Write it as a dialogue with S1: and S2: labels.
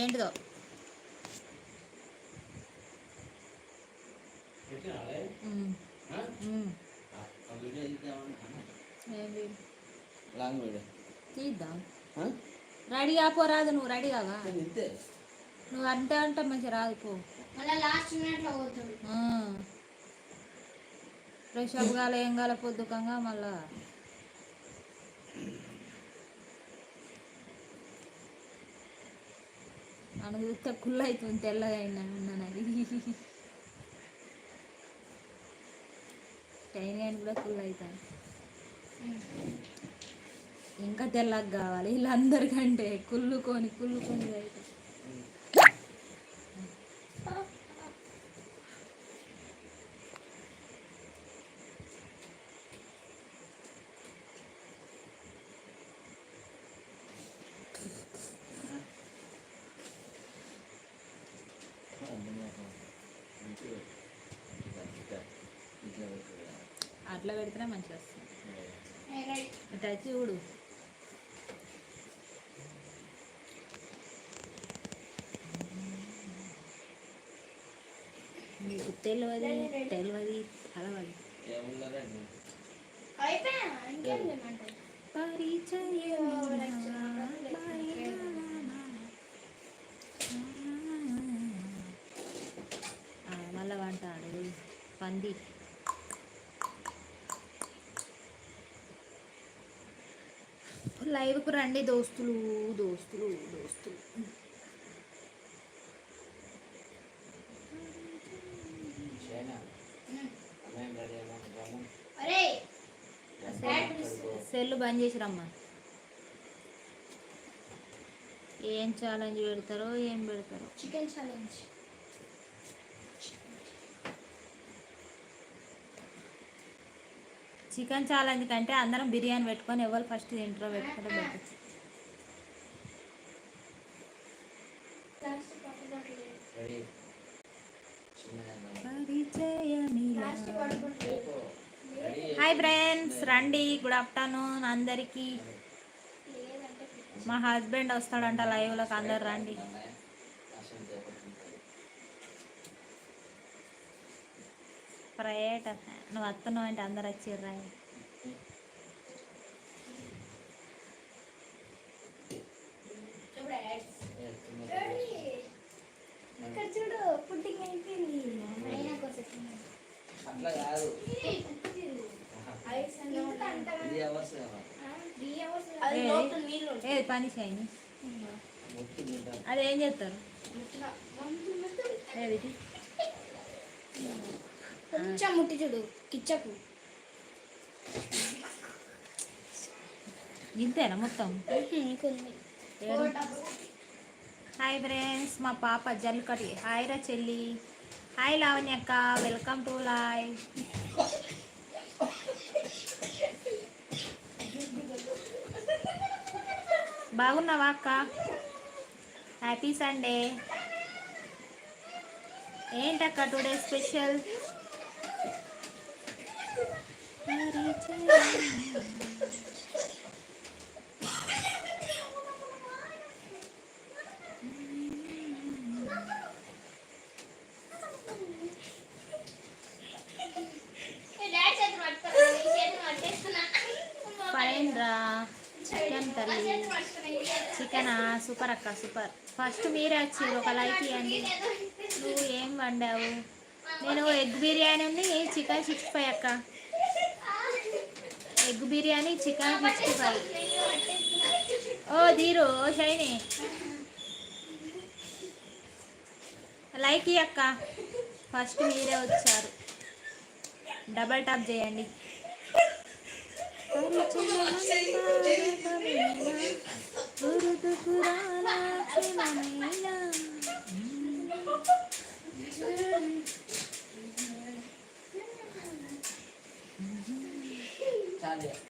S1: ఏంటిదో తీద్దాం. రెడీ కాపోరాదు, నువ్వు రెడీ కావా? నువ్వు అంటే అంటే మంచిగా రాదు పో. ఫ్రెష్ అప్ కాల ఏం కాల పొద్దుకంగా మళ్ళా నన్ను చూస్తే కుళ్ళు అవుతుంది, తెల్లగా అయినా ఉన్నాను. అది టైం కానీ కూడా కుళ్ళు అవుతాను. ఇంకా తెల్లగా కావాలి వీళ్ళందరికంటే, కుళ్ళుకొని అవుతాయి. అట్లా పెడితేనే మంచిగా వస్తుంది. ఇట్లా చూడు, నీకు తెలియదు అలవాలి మళ్ళా అంటాడు పంది. లైవ్కు రండి దోస్తులు. సెల్ బంద్ చేసి రమ్మా. ఏం ఛాలెంజ్ పెడతారో ఏం పెడతారో. Chicken challenge. చికెన్ ఛాలెంజ్ కంటే అందరం బిర్యానీ పెట్టుకొని ఎవరు ఫస్ట్ ఇంట్రో పెట్టుకుంటే పెట్టచ్చు. హాయ్ ఫ్రెండ్స్, రండి. గుడ్ ఆఫ్టర్నూన్ అందరికీ. మా హస్బెండ్ వస్తాడంట లైవ్లోకి, అందరు రండి. ప్రైవేట్ నువ్వు వస్తున్నావు అంటే అందరు వచ్చిర్రా. చూడు పుట్టింగ్ అయిపోయింది. పని చేయని అదేం చేస్తారు. కొంచెం ముట్టి చూడు కిచ్చకు. ఇంతేనా మొత్తం? హాయ్ ఫ్రెండ్స్, మా పాప జల్లుకటి. హాయ్ రా చెల్లి. హాయ్ లావణ్యక్క, వెల్కమ్ టు లైవ్. బాగున్నావా అక్క? Happy Sunday. ఏంటక్క టుడే స్పెషల్? ఫైన్ రా. Chicken curry. చికెనా? సూపర్ అక్క సూపర్. ఫస్ట్ మీరే వచ్చారు, ఒక లైక్ ఇవ్వండి. నువ్వు ఏం వండావు? నేను ఎగ్ బిర్యానీ ఉంది, చికెన్ 65 అక్క. Egg biryani, chicken 65. ఓ దీరు, ఓ షైని లైక్ ఇయ్య అక్క. ఫస్ట్ మీరే వచ్చారు, డబల్ టాప్ చేయండి.